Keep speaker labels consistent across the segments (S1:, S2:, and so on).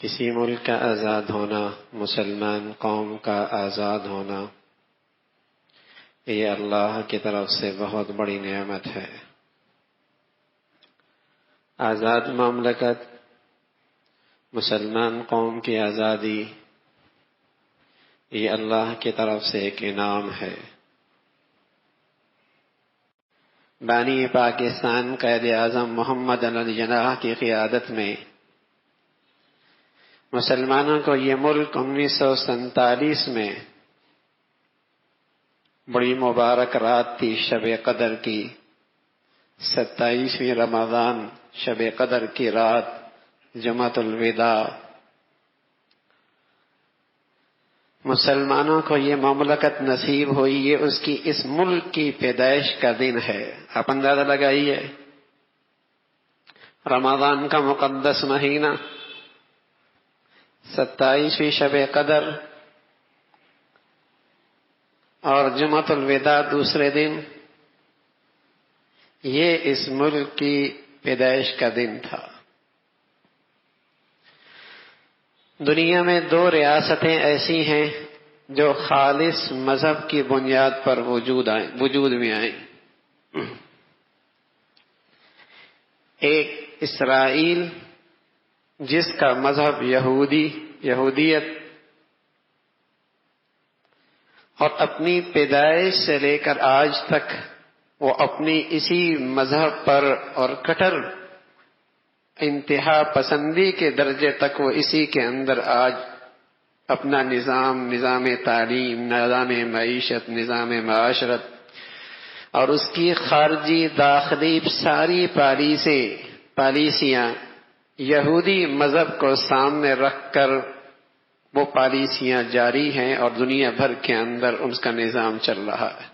S1: کسی ملک کا آزاد ہونا، مسلمان قوم کا آزاد ہونا، یہ اللہ کی طرف سے بہت بڑی نعمت ہے۔ آزاد مملکت، مسلمان قوم کی آزادی، یہ اللہ کی طرف سے ایک انعام ہے۔ بانی پاکستان قائد اعظم محمد علی جناح کی قیادت میں مسلمانوں کو یہ ملک 1947 میں بڑی مبارک رات تھی، شب قدر کی 27ویں رمضان، شب قدر کی رات، جمعۃ الوداع۔ مسلمانوں کو یہ مملکت نصیب ہوئی، یہ اس ملک کی پیدائش کا دن ہے۔ آپ اندازہ لگائیے، رمضان کا مقدس مہینہ، 27ویں شب قدر اور جمعۃ الوداع دوسرے دن، یہ اس ملک کی پیدائش کا دن تھا۔ دنیا میں 2 ریاستیں ایسی ہیں جو خالص مذہب کی بنیاد پر وجود میں آئیں۔ ایک اسرائیل، جس کا مذہب یہودیت اور اپنی پیدائش سے لے کر آج تک وہ اپنی اسی مذہب پر اور کٹر انتہا پسندی کے درجے تک وہ اسی کے اندر آج اپنا نظام تعلیم، نظام معیشت، نظام معاشرت اور اس کی خارجی داخلی ساری پالیسیاں یہودی مذہب کو سامنے رکھ کر وہ پالیسیاں جاری ہیں اور دنیا بھر کے اندر اس کا نظام چل رہا ہے۔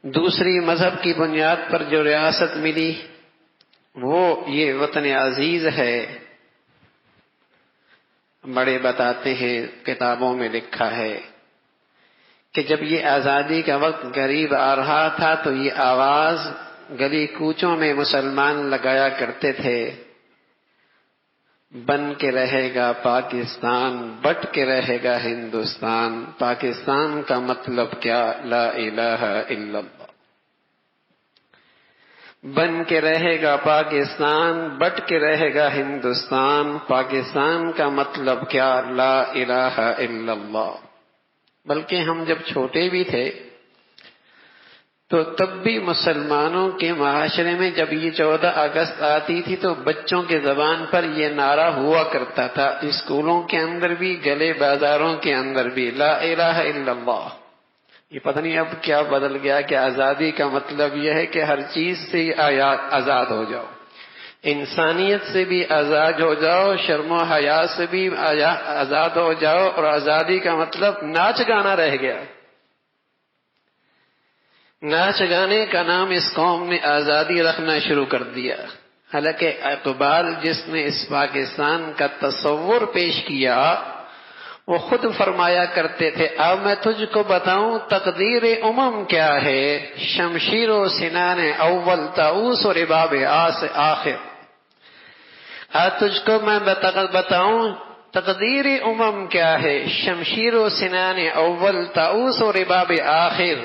S1: دوسری مذہب کی بنیاد پر جو ریاست ملی وہ یہ وطن عزیز ہے۔ بڑے بتاتے ہیں، کتابوں میں لکھا ہے کہ جب یہ آزادی کا وقت قریب آ رہا تھا تو یہ آواز گلی کوچوں میں مسلمان لگایا کرتے تھے، بن کے رہے گا پاکستان، بٹ کے رہے گا ہندوستان، پاکستان کا مطلب کیا؟ لا الہ الا اللہ۔ بن کے رہے گا پاکستان، بٹ کے رہے گا ہندوستان، پاکستان کا مطلب کیا؟ لا الہ الا اللہ۔ بلکہ ہم جب چھوٹے بھی تھے تو تب بھی مسلمانوں کے معاشرے میں جب یہ 14 اگست آتی تھی تو بچوں کے زبان پر یہ نعرہ ہوا کرتا تھا، اسکولوں کے اندر بھی، گلے بازاروں کے اندر بھی، لا الہ الا اللہ۔ یہ پتہ نہیں اب کیا بدل گیا کہ آزادی کا مطلب یہ ہے کہ ہر چیز سے آزاد ہو جاؤ، انسانیت سے بھی آزاد ہو جاؤ، شرم و حیا سے بھی آزاد ہو جاؤ، اور آزادی کا مطلب ناچ گانا رہ گیا۔ ناچ گانے کا نام اس قوم نے آزادی رکھنا شروع کر دیا۔ حالانکہ اقبال جس نے اس پاکستان کا تصور پیش کیا وہ خود فرمایا کرتے تھے، اب میں تجھ کو بتاؤں تقدیر امم کیا ہے، شمشیر و سنان اول طاؤس و رباب آخر۔ آج تجھ کو میں بتاؤں تقدیر امم کیا ہے، شمشیر و سنان اول طاؤس و رباب آخر۔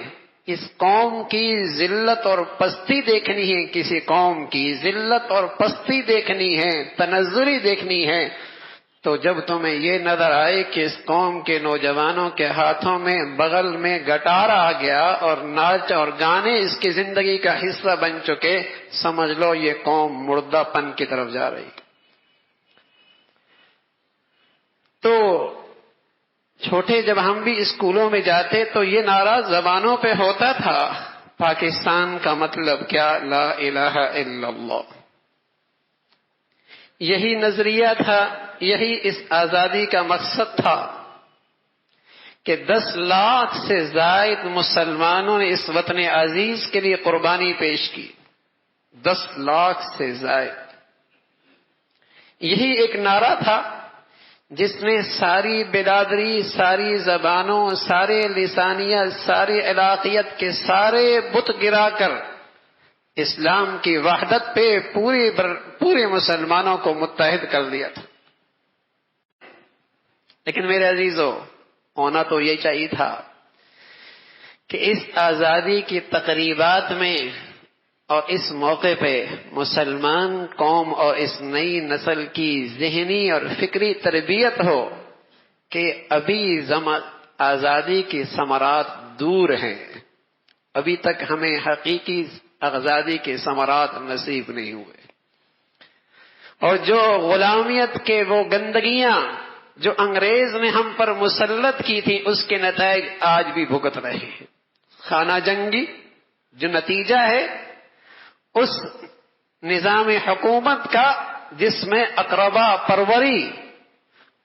S1: اس قوم کی ذلت اور پستی دیکھنی ہے، کسی قوم کی ذلت اور پستی دیکھنی ہے، تنزلی دیکھنی ہے، تو جب تمہیں یہ نظر آئے کہ اس قوم کے نوجوانوں کے ہاتھوں میں بغل میں گٹار آ گیا اور ناچ اور گانے اس کی زندگی کا حصہ بن چکے، سمجھ لو یہ قوم مردہ پن کی طرف جا رہی۔ تو چھوٹے جب ہم بھی اسکولوں میں جاتے تو یہ نعرہ زبانوں پہ ہوتا تھا، پاکستان کا مطلب کیا؟ لا الہ الا اللہ۔ یہی نظریہ تھا، یہی اس آزادی کا مقصد تھا کہ 10 لاکھ سے زائد مسلمانوں نے اس وطن عزیز کے لیے قربانی پیش کی۔ 10 لاکھ سے زائد۔ یہی ایک نعرہ تھا جس میں ساری برادری، ساری زبانوں، سارے لسانیت، ساری علاقیت کے سارے بت گرا کر اسلام کی وحدت پہ پورے مسلمانوں کو متحد کر دیا تھا. لیکن میرے عزیزو، ہونا تو یہ چاہیے تھا کہ اس آزادی کی تقریبات میں اور اس موقع پہ مسلمان قوم اور اس نئی نسل کی ذہنی اور فکری تربیت ہو کہ ابھی آزادی کی ثمرات دور ہیں، ابھی تک ہمیں حقیقی آزادی کے ثمرات نصیب نہیں ہوئے، اور جو غلامیت کے وہ گندگیاں جو انگریز نے ہم پر مسلط کی تھی اس کے نتائج آج بھی بھگت رہے ہیں. خانہ جنگی جو نتیجہ ہے اس نظام حکومت کا جس میں اقربا پروری،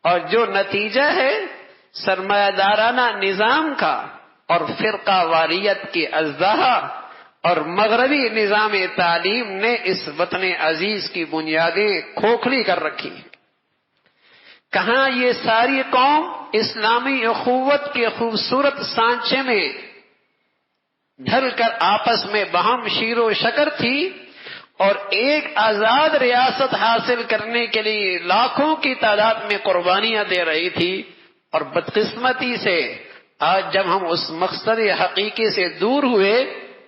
S1: اور جو نتیجہ ہے سرمایہ دارانہ نظام کا اور فرقہ واریت کی ازدہا اور مغربی نظام تعلیم نے اس وطن عزیز کی بنیادیں کھوکھلی کر رکھی ہیں. کہاں یہ ساری قوم اسلامی اخوت کے خوبصورت سانچے میں ڈھل کر آپس میں باہم شیر و شکر تھی اور ایک آزاد ریاست حاصل کرنے کے لیے لاکھوں کی تعداد میں قربانیاں دے رہی تھی، اور بدقسمتی سے آج جب ہم اس مقصد حقیقی سے دور ہوئے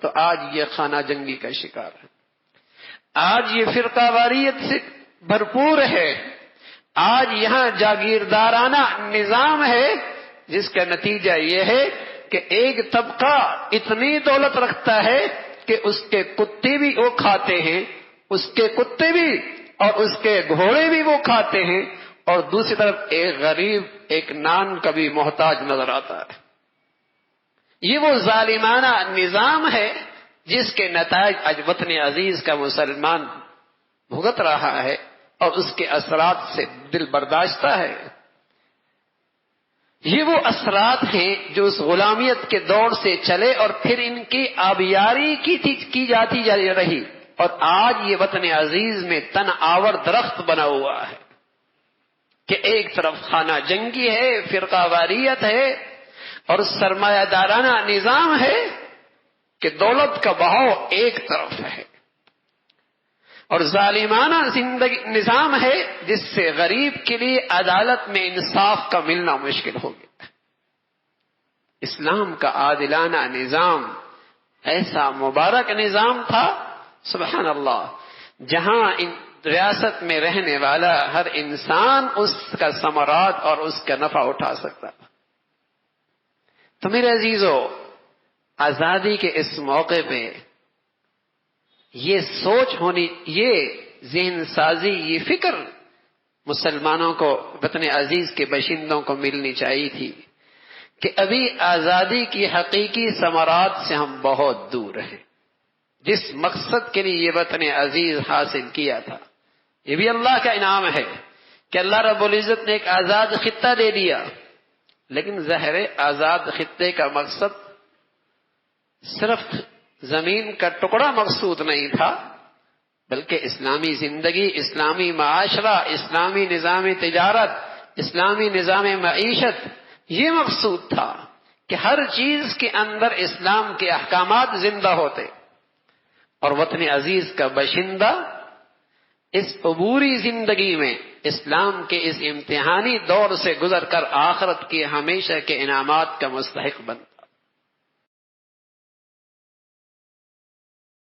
S1: تو آج یہ خانہ جنگی کا شکار ہے، آج یہ فرقہ واریت سے بھرپور ہے، آج یہاں جاگیردارانہ نظام ہے جس کا نتیجہ یہ ہے کہ ایک طبقہ اتنی دولت رکھتا ہے کہ اس کے کتے بھی وہ کھاتے ہیں، اس کے کتے بھی اور اس کے گھوڑے بھی وہ کھاتے ہیں، اور دوسری طرف ایک غریب ایک نان کا بھی محتاج نظر آتا ہے. یہ وہ ظالمانہ نظام ہے جس کے نتائج آج وطن عزیز کا مسلمان بھگت رہا ہے اور اس کے اثرات سے دل برداشتہ ہے. یہ وہ اثرات ہیں جو اس غلامیت کے دور سے چلے اور پھر ان کی آبیاری کی جاتی رہی، اور آج یہ وطن عزیز میں تن آور درخت بنا ہوا ہے کہ ایک طرف خانہ جنگی ہے، فرقہ واریت ہے اور سرمایہ دارانہ نظام ہے کہ دولت کا بہاؤ ایک طرف ہے، اور ظالمانہ نظام ہے جس سے غریب کے لیے عدالت میں انصاف کا ملنا مشکل ہو گیا. اسلام کا عادلانہ نظام ایسا مبارک نظام تھا سبحان اللہ، جہاں ریاست میں رہنے والا ہر انسان اس کا ثمرات اور اس کا نفع اٹھا سکتا تھا. تو میرے عزیزو، آزادی کے اس موقع پہ یہ سوچ ہونی، یہ ذہن سازی، یہ فکر مسلمانوں کو وطن عزیز کے باشندوں کو ملنی چاہیے تھی کہ ابھی آزادی کی حقیقی ثمرات سے ہم بہت دور ہیں. جس مقصد کے لیے یہ وطن عزیز حاصل کیا تھا، یہ بھی اللہ کا انعام ہے کہ اللہ رب العزت نے ایک آزاد خطہ دے دیا. لیکن ظاہر آزاد خطے کا مقصد صرف زمین کا ٹکڑا مقصود نہیں تھا، بلکہ اسلامی زندگی، اسلامی معاشرہ، اسلامی نظام تجارت، اسلامی نظام معیشت، یہ مقصود تھا کہ ہر چیز کے اندر اسلام کے احکامات زندہ ہوتے، اور وطن عزیز کا باشندہ اس عبوری زندگی میں اسلام کے اس امتحانی دور سے گزر کر آخرت کے ہمیشہ کے انعامات کا مستحق بنتا.